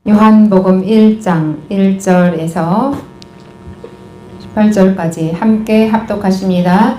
요한복음 1장 1절에서 18절까지 함께 합독하십니다.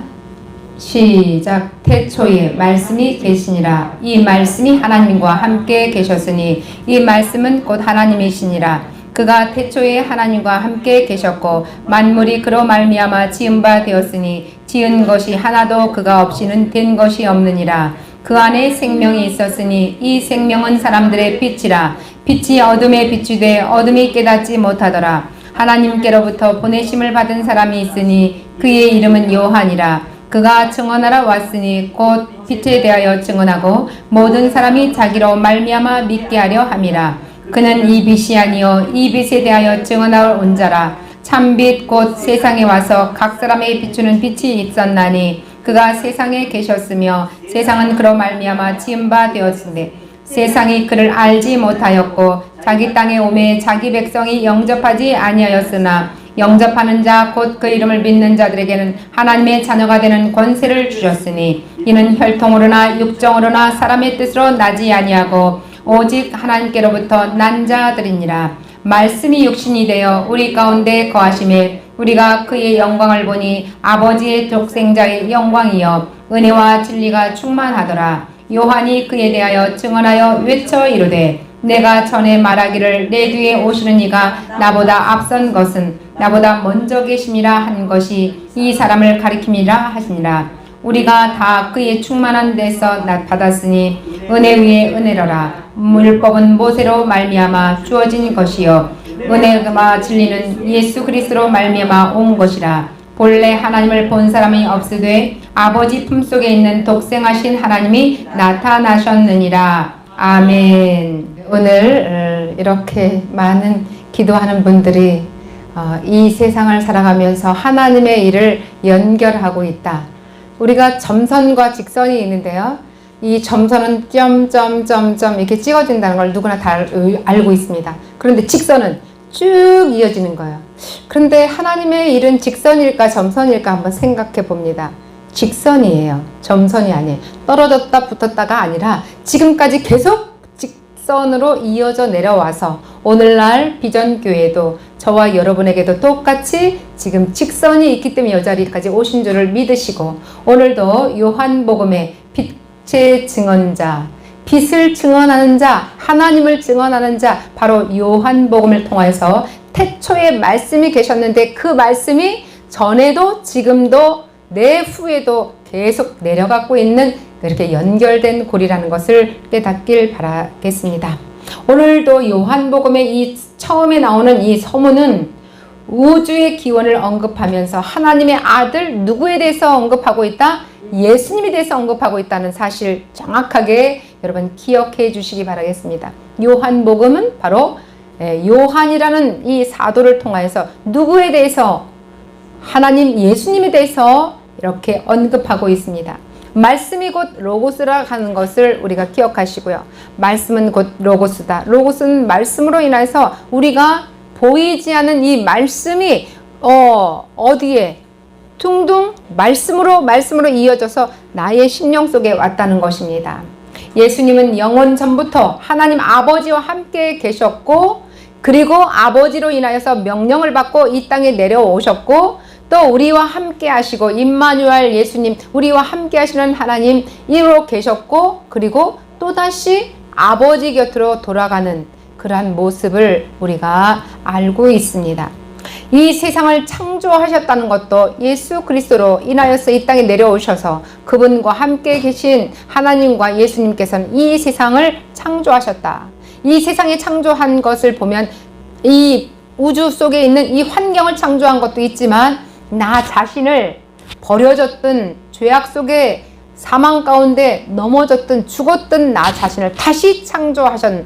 시작. 태초에 말씀이 계시니라. 이 말씀이 하나님과 함께 계셨으니 이 말씀은 곧 하나님이시니라. 그가 태초에 하나님과 함께 계셨고 만물이 그로 말미암아 지은 바 되었으니 지은 것이 하나도 그가 없이는 된 것이 없느니라. 그 안에 생명이 있었으니 이 생명은 사람들의 빛이라. 빛이 어둠에 비추되 어둠이 깨닫지 못하더라. 하나님께로부터 보내심을 받은 사람이 있으니 그의 이름은 요한이라. 그가 증언하러 왔으니 곧 빛에 대하여 증언하고 모든 사람이 자기로 말미암아 믿게 하려 함이라. 그는 이 빛이 아니요 이 빛에 대하여 증언하러 온 자라. 참빛 곧 세상에 와서 각 사람의 비추는 빛이 있었나니 그가 세상에 계셨으며 세상은 그로 말미암아 지은 바 되었으니 세상이 그를 알지 못하였고 자기 땅에 오매 자기 백성이 영접하지 아니하였으나 영접하는 자 곧 그 이름을 믿는 자들에게는 하나님의 자녀가 되는 권세를 주셨으니 이는 혈통으로나 육정으로나 사람의 뜻으로 나지 아니하고 오직 하나님께로부터 난 자들이니라. 말씀이 육신이 되어 우리 가운데 거하심에 우리가 그의 영광을 보니 아버지의 독생자의 영광이여 은혜와 진리가 충만하더라. 요한이 그에 대하여 증언하여 외쳐 이르되 내가 전에 말하기를 내 뒤에 오시는 이가 나보다 앞선 것은 나보다 먼저 계심이라 한 것이 이 사람을 가리킴이라 하시니라. 우리가 다 그의 충만한 데서 받았으니 은혜 위에 은혜로라. 율법은 모세로 말미암아 주어진 것이요 은혜와 진리는 예수 그리스도로 말미암아 온 것이라. 본래 하나님을 본 사람이 없으되 아버지 품속에 있는 독생하신 하나님이 나타나셨느니라. 아멘. 오늘 이렇게 많은 기도하는 분들이 이 세상을 살아가면서 하나님의 일을 연결하고 있다. 우리가 점선과 직선이 있는데요. 이 점선은 점점점점 이렇게 찍어진다는 걸 누구나 다 알고 있습니다. 그런데 직선은 쭉 이어지는 거예요. 그런데 하나님의 일은 직선일까 점선일까 한번 생각해 봅니다. 직선이에요. 점선이 아니에요. 떨어졌다 붙었다가 아니라 지금까지 계속 직선으로 이어져 내려와서 오늘날 비전교회도 저와 여러분에게도 똑같이 지금 직선이 있기 때문에 이 자리까지 오신 줄을 믿으시고 오늘도 요한복음의 빛의 증언자, 빛을 증언하는 자, 하나님을 증언하는 자, 바로 요한복음을 통해서 태초에 말씀이 계셨는데 그 말씀이 전에도 지금도 내 후에도 계속 내려가고 있는 이렇게 연결된 고리라는 것을 깨닫길 바라겠습니다. 오늘도 요한복음의 이 처음에 나오는 이 서문은 우주의 기원을 언급하면서 하나님의 아들 누구에 대해서 언급하고 있다? 예수님에 대해서 언급하고 있다는 사실 정확하게 여러분 기억해 주시기 바라겠습니다. 요한복음은 바로 요한이라는 이 사도를 통해서 누구에 대해서 하나님 예수님에 대해서 이렇게 언급하고 있습니다. 말씀이 곧 로고스라 하는 것을 우리가 기억하시고요. 말씀은 곧 로고스다. 로고스는 말씀으로 인해서 우리가 보이지 않는 이 말씀이 어디에 둥둥 말씀으로 이어져서 나의 심령 속에 왔다는 것입니다. 예수님은 영원 전부터 하나님 아버지와 함께 계셨고 그리고 아버지로 인하여서 명령을 받고 이 땅에 내려오셨고 또 우리와 함께 하시고 임마누엘 예수님 우리와 함께 하시는 하나님 이로 계셨고 그리고 또다시 아버지 곁으로 돌아가는 그러한 모습을 우리가 알고 있습니다. 이 세상을 창조하셨다는 것도 예수 그리스도로 인하여서 이 땅에 내려오셔서 그분과 함께 계신 하나님과 예수님께서는 이 세상을 창조하셨다. 이 세상에 창조한 것을 보면 이 우주 속에 있는 이 환경을 창조한 것도 있지만 나 자신을 버려졌던 죄악 속에 사망 가운데 넘어졌던 죽었던 나 자신을 다시 창조하신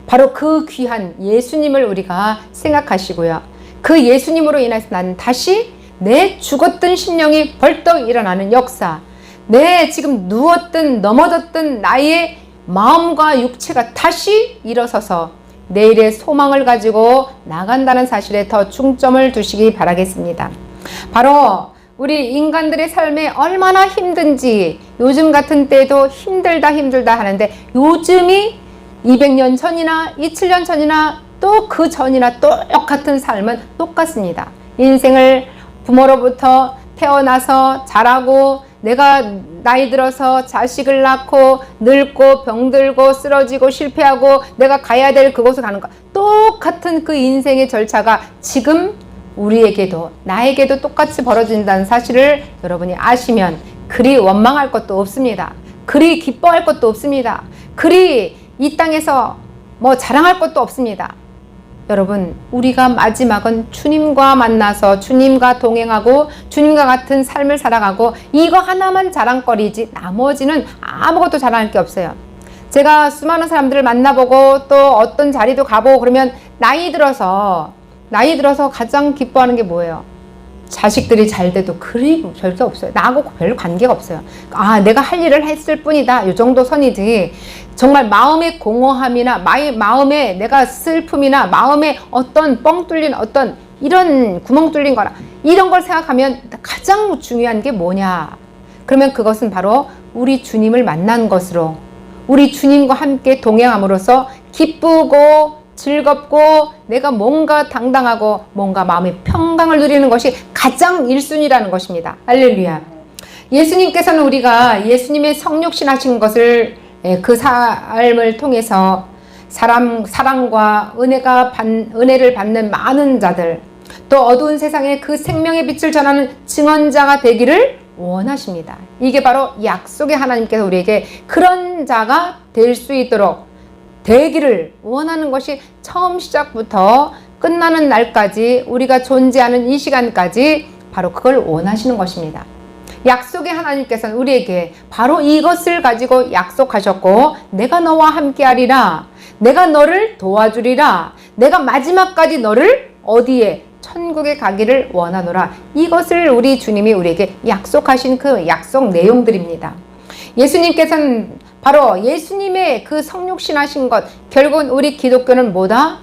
바로 그 귀한 예수님을 우리가 생각하시고요. 그 예수님으로 인해서 나는 다시 내 죽었던 심령이 벌떡 일어나는 역사, 내 지금 누웠던 넘어졌던 나의 마음과 육체가 다시 일어서서 내일의 소망을 가지고 나간다는 사실에 더 중점을 두시기 바라겠습니다. 바로 우리 인간들의 삶에 얼마나 힘든지 요즘 같은 때도 힘들다 하는데 요즘이 200년 전이나 27년 전이나 또 그 전이나 똑같은 삶은 똑같습니다. 인생을 부모로부터 태어나서 자라고 내가 나이 들어서 자식을 낳고 늙고 병들고 쓰러지고 실패하고 내가 가야 될 그곳을 가는 것, 똑같은 그 인생의 절차가 지금 우리에게도 나에게도 똑같이 벌어진다는 사실을 여러분이 아시면 그리 원망할 것도 없습니다. 그리 기뻐할 것도 없습니다. 그리 이 땅에서 뭐 자랑할 것도 없습니다. 여러분, 우리가 마지막은 주님과 만나서 주님과 동행하고 주님과 같은 삶을 살아가고 이거 하나만 자랑거리지 나머지는 아무것도 자랑할 게 없어요. 제가 수많은 사람들을 만나보고 또 어떤 자리도 가보고 그러면 나이 들어서 가장 기뻐하는 게 뭐예요? 자식들이 잘 돼도 그리 별게 없어요. 나하고 별 관계가 없어요. 아, 내가 할 일을 했을 뿐이다. 이 정도 선이지. 정말 마음의 공허함이나 마음에 내가 슬픔이나 마음에 어떤 뻥 뚫린 어떤 이런 구멍 뚫린 거나 이런 걸 생각하면 가장 중요한 게 뭐냐? 그러면 그것은 바로 우리 주님을 만난 것으로 우리 주님과 함께 동행함으로써 기쁘고 즐겁고 내가 뭔가 당당하고 뭔가 마음의 평강을 누리는 것이 가장 1순위라는 것입니다. 할렐루야. 예수님께서는 우리가 예수님의 성육신하신 것을 그 삶을 통해서 사랑과 은혜를 받는 많은 자들 또 어두운 세상에 그 생명의 빛을 전하는 증언자가 되기를 원하십니다. 이게 바로 약속의 하나님께서 우리에게 그런 자가 될 수 있도록 되기를 원하는 것이 처음 시작부터 끝나는 날까지 우리가 존재하는 이 시간까지 바로 그걸 원하시는 것입니다. 약속의 하나님께서는 우리에게 바로 이것을 가지고 약속하셨고 내가 너와 함께하리라. 내가 너를 도와주리라. 내가 마지막까지 너를 어디에? 천국에 가기를 원하노라. 이것을 우리 주님이 우리에게 약속하신 그 약속 내용들입니다. 예수님께서는 바로 예수님의 그 성육신하신 것, 결국은 우리 기독교는 뭐다?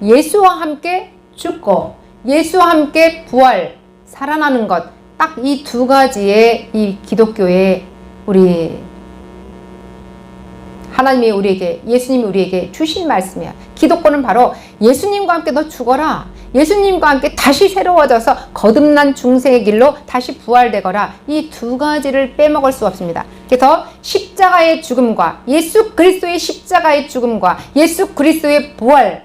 예수와 함께 죽고 예수와 함께 부활, 살아나는 것, 딱 이 두 가지의 이 기독교의 우리 하나님이 우리에게, 예수님이 우리에게 주신 말씀이야. 기독교는 바로 예수님과 함께 너 죽어라. 예수님과 함께 다시 새로워져서 거듭난 중생의 길로 다시 부활되거라. 이 두 가지를 빼먹을 수 없습니다. 그래서 십자가의 죽음과 예수 그리스도의 십자가의 죽음과 예수 그리스도의 부활,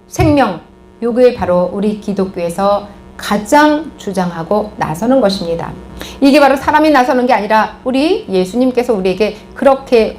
생명, 요게 바로 우리 기독교에서 가장 주장하고 나서는 것입니다. 이게 바로 사람이 나서는 게 아니라 우리 예수님께서 우리에게 그렇게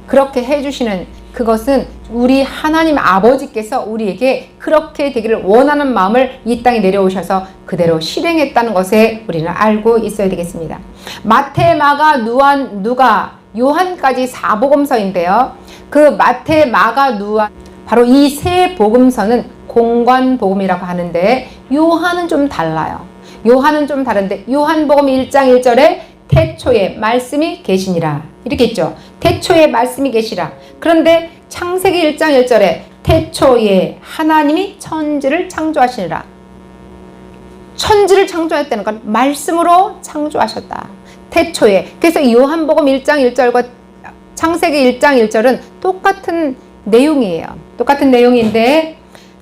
그렇게 해주시는 그것은 우리 하나님 아버지께서 우리에게 그렇게 되기를 원하는 마음을 이 땅에 내려오셔서 그대로 실행했다는 것에 우리는 알고 있어야 되겠습니다. 마태, 마가, 누가, 요한까지 4복음서인데요. 그 마태, 마가, 누가 바로 이 세 복음서는 공관복음이라고 하는데 요한은 좀 달라요. 요한은 좀 다른데 요한복음 1장 1절에 태초에 말씀이 계시니라 이렇게 있죠. 태초에 말씀이 계시라. 그런데 창세기 1장 1절에 태초에 하나님이 천지를 창조하시니라. 천지를 창조했다는 건 말씀으로 창조하셨다. 태초에. 그래서 요한복음 1장 1절과 창세기 1장 1절은 똑같은 내용이에요. 똑같은 내용인데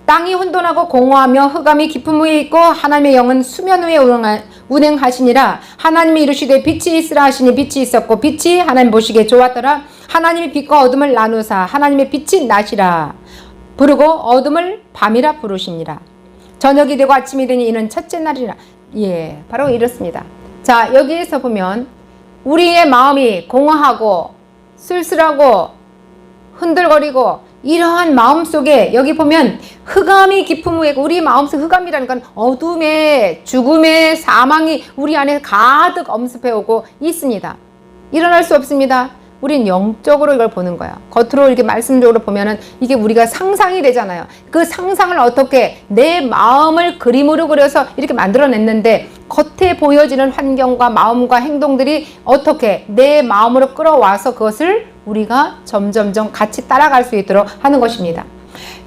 땅이 혼돈하고 공허하며 흑암이 깊음 위에 있고 하나님의 영은 수면 위에 운행하시니라. 하나님이 이르시되 빛이 있으라 하시니 빛이 있었고 빛이 하나님 보시기에 좋았더라. 하나님이 빛과 어둠을 나누사 하나님의 빛이 낮이라 부르고 어둠을 밤이라 부르시니라. 저녁이 되고 아침이 되니 이는 첫째 날이라. 예, 바로 이렇습니다. 자, 여기에서 보면 우리의 마음이 공허하고 쓸쓸하고 흔들거리고 이러한 마음속에 여기 보면 흑암이 깊음 위에 우리 마음속 흑암이라는 건 어둠의 죽음의 사망이 우리 안에 가득 엄습해 오고 있습니다. 일어날 수 없습니다. 우린 영적으로 이걸 보는 거야. 겉으로 이렇게 말씀적으로 보면은 이게 우리가 상상이 되잖아요. 그 상상을 어떻게 내 마음을 그림으로 그려서 이렇게 만들어냈는데 겉에 보여지는 환경과 마음과 행동들이 어떻게 내 마음으로 끌어와서 그것을 우리가 점점점 같이 따라갈 수 있도록 하는 것입니다.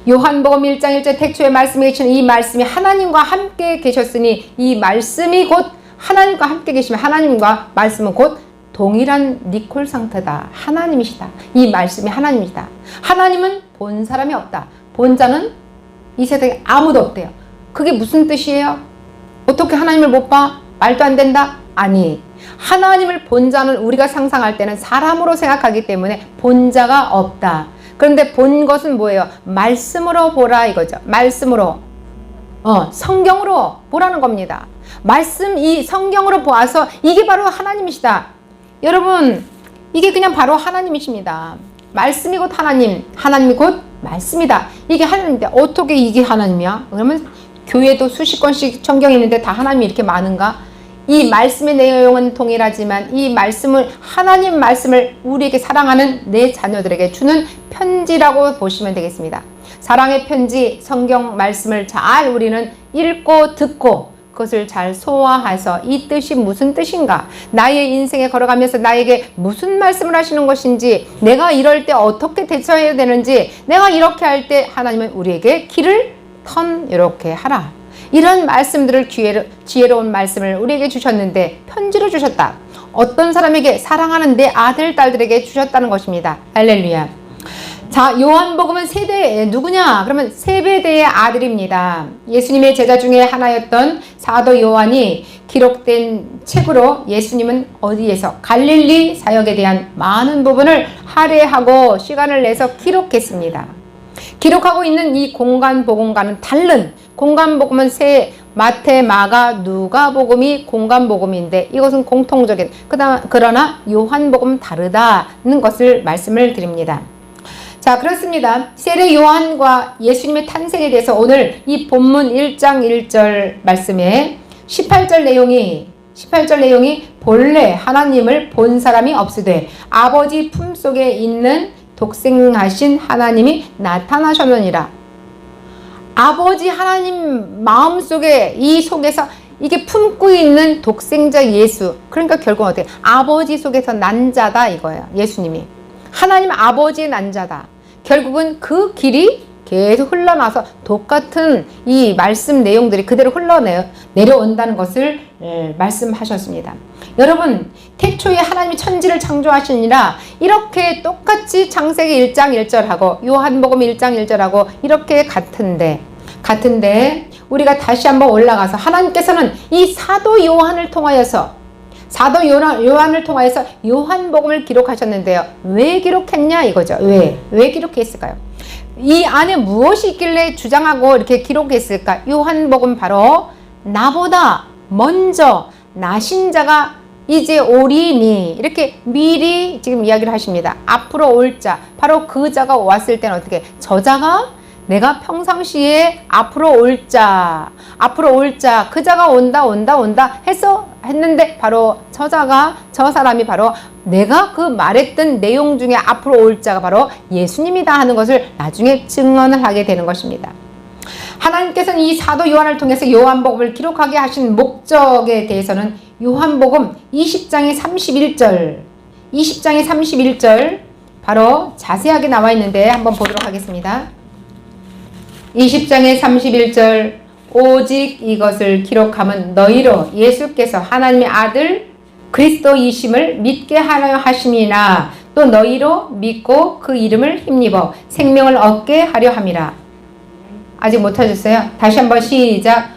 요한복음 1장 1절 태초에 말씀이 계시는 이 말씀이 하나님과 함께 계셨으니 이 말씀이 곧 하나님과 함께 계시면 하나님과 말씀은 곧 동일한 니콜 상태다. 하나님이시다. 이 말씀이 하나님이시다. 하나님은 본 사람이 없다. 본 자는 이 세상에 아무도 없대요. 그게 무슨 뜻이에요? 어떻게 하나님을 못 봐? 말도 안 된다? 아니, 하나님을 본 자는 우리가 상상할 때는 사람으로 생각하기 때문에 본 자가 없다. 그런데 본 것은 뭐예요? 말씀으로 보라 이거죠. 말씀으로. 성경으로 보라는 겁니다. 말씀, 이 성경으로 보아서 이게 바로 하나님이시다. 여러분, 이게 그냥 바로 하나님이십니다. 말씀이 곧 하나님, 하나님이 곧 말씀이다. 이게 하나님인데 어떻게 이게 하나님이야? 그러면 교회도 수십 권씩 성경이 있는데 다 하나님이 이렇게 많은가? 이 말씀의 내용은 동일하지만 이 말씀을, 하나님 말씀을 우리에게 사랑하는 내 자녀들에게 주는 편지라고 보시면 되겠습니다. 사랑의 편지, 성경 말씀을 잘 우리는 읽고 듣고 그것을 잘 소화해서 이 뜻이 무슨 뜻인가, 나의 인생에 걸어가면서 나에게 무슨 말씀을 하시는 것인지, 내가 이럴 때 어떻게 대처해야 되는지, 내가 이렇게 할 때 하나님은 우리에게 길을 이렇게 하라. 이런 말씀들을 지혜로운 말씀을 우리에게 주셨는데 편지로 주셨다. 어떤 사람에게, 사랑하는 내 아들, 딸들에게 주셨다는 것입니다. 할렐루야. 자, 요한복음은 세대 누구냐? 그러면 세베대의 아들입니다. 예수님의 제자 중에 하나였던 사도 요한이 기록된 책으로 예수님은 어디에서 갈릴리 사역에 대한 많은 부분을 할애하고 시간을 내서 기록했습니다. 기록하고 있는 이 공간복음과는 다른, 공간복음은 마태, 마가, 누가복음이 공간복음인데 이것은 공통적인, 그러나 요한복음은 다르다는 것을 말씀을 드립니다. 자, 그렇습니다. 세례 요한과 예수님의 탄생에 대해서 오늘 이 본문 1장 1절 말씀에 18절 내용이 본래 하나님을 본 사람이 없으되 아버지 품속에 있는 독생하신 하나님이 나타나셨느니라. 아버지 하나님 마음속에, 이 속에서 이게 품고 있는 독생자 예수, 그러니까 결국은 어떻게, 아버지 속에서 난 자다 이거예요. 예수님이 하나님 아버지의 난 자다. 결국은 그 길이 계속 흘러나서 똑같은 이 말씀 내용들이 그대로 내려온다는 것을 말씀하셨습니다. 여러분, 태초에 하나님이 천지를 창조하시니라 이렇게 똑같이 창세기 1장 1절하고 요한복음 1장 1절하고 이렇게 같은데 우리가 다시 한번 올라가서 하나님께서는 이 사도 요한을 통하여서 요한복음을 기록하셨는데요. 왜 기록했냐 이거죠. 왜 기록했을까요? 이 안에 무엇이 있길래 주장하고 이렇게 기록했을까? 요한복음 바로 나보다 먼저 나신 자가 이제 오리니, 이렇게 미리 지금 이야기를 하십니다. 앞으로 올 자, 바로 그 자가 왔을 때는 어떻게, 저자가 내가 평상시에 앞으로 올 자, 그 자가 온다 했는데 바로 저 사람이 바로 내가 그 말했던 내용 중에 앞으로 올 자가 바로 예수님이다 하는 것을 나중에 증언을 하게 되는 것입니다. 하나님께서는 이 사도 요한을 통해서 요한복음을 기록하게 하신 목적에 대해서는 요한복음 20장의 31절 바로 자세하게 나와 있는데 한번 보도록 하겠습니다. 20장의 31절, 오직 이것을 기록함은 너희로 예수께서 하나님의 아들 그리스도이심을 믿게 하려 하심이나 또 너희로 믿고 그 이름을 힘입어 생명을 얻게 하려 함이라. 아직 못 찾았어요? 다시 한번 시작.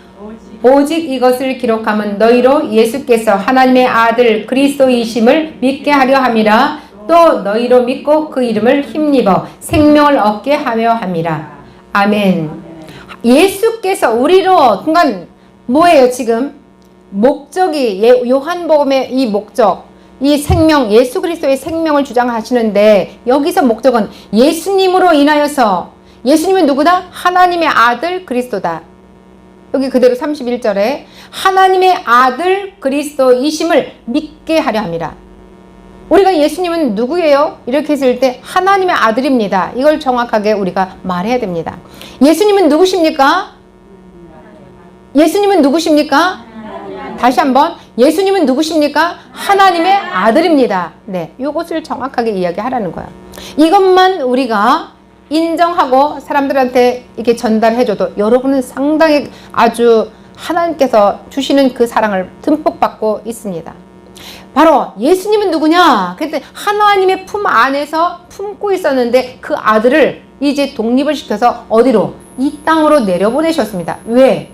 오직 이것을 기록함은 너희로 예수께서 하나님의 아들 그리스도이심을 믿게 하려 함이라. 또 너희로 믿고 그 이름을 힘입어 생명을 얻게 하려 함이라. 아멘. 예수께서 우리로, 그러니까 뭐예요 지금? 목적이, 요한복음의 이 목적, 이 생명, 예수 그리스도의 생명을 주장하시는데 여기서 목적은 예수님으로 인하여서, 예수님은 누구다? 하나님의 아들 그리스도다. 여기 그대로 31절에 하나님의 아들 그리스도이심을 믿게 하려 함이라. 우리가 예수님은 누구예요? 이렇게 했을 때 하나님의 아들입니다. 이걸 정확하게 우리가 말해야 됩니다. 예수님은 누구십니까? 다시 한번, 예수님은 누구십니까? 하나님의 아들입니다. 네, 이것을 정확하게 이야기하라는 거야. 이것만 우리가 인정하고 사람들한테 이렇게 전달해줘도 여러분은 상당히 아주 하나님께서 주시는 그 사랑을 듬뿍 받고 있습니다. 바로 예수님은 누구냐? 그랬더니 하나님의 품 안에서 품고 있었는데 그 아들을 이제 독립을 시켜서 어디로? 이 땅으로 내려보내셨습니다. 왜?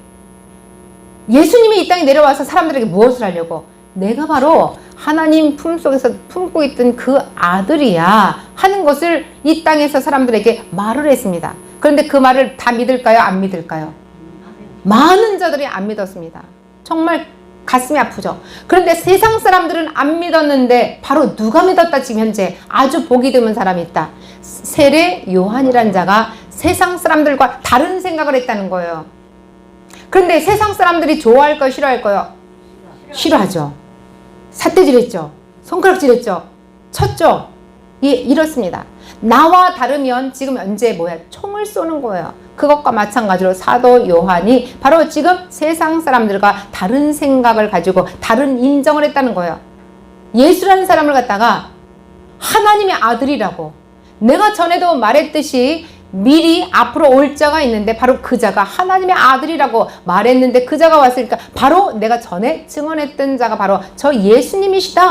예수님이 이 땅에 내려와서 사람들에게 무엇을 하려고? 내가 바로 하나님 품속에서 품고 있던 그 아들이야 하는 것을 이 땅에서 사람들에게 말을 했습니다. 그런데 그 말을 다 믿을까요? 안 믿을까요? 많은 자들이 안 믿었습니다. 정말 가슴이 아프죠. 그런데 세상 사람들은 안 믿었는데 바로 누가 믿었다? 지금 현재 아주 복이 드문 사람이 있다. 세례 요한이란 자가 세상 사람들과 다른 생각을 했다는 거예요. 그런데 세상 사람들이 좋아할까요? 싫어할까요? 싫어하죠. 삿대질했죠. 손가락질했죠. 쳤죠. 예, 이렇습니다. 나와 다르면 지금 현재 뭐야? 총을 쏘는 거예요. 그것과 마찬가지로 사도 요한이 바로 지금 세상 사람들과 다른 생각을 가지고 다른 인정을 했다는 거예요. 예수라는 사람을 갖다가 하나님의 아들이라고, 내가 전에도 말했듯이 미리 앞으로 올 자가 있는데 바로 그 자가 하나님의 아들이라고 말했는데 그 자가 왔으니까 바로 내가 전에 증언했던 자가 바로 저 예수님이시다.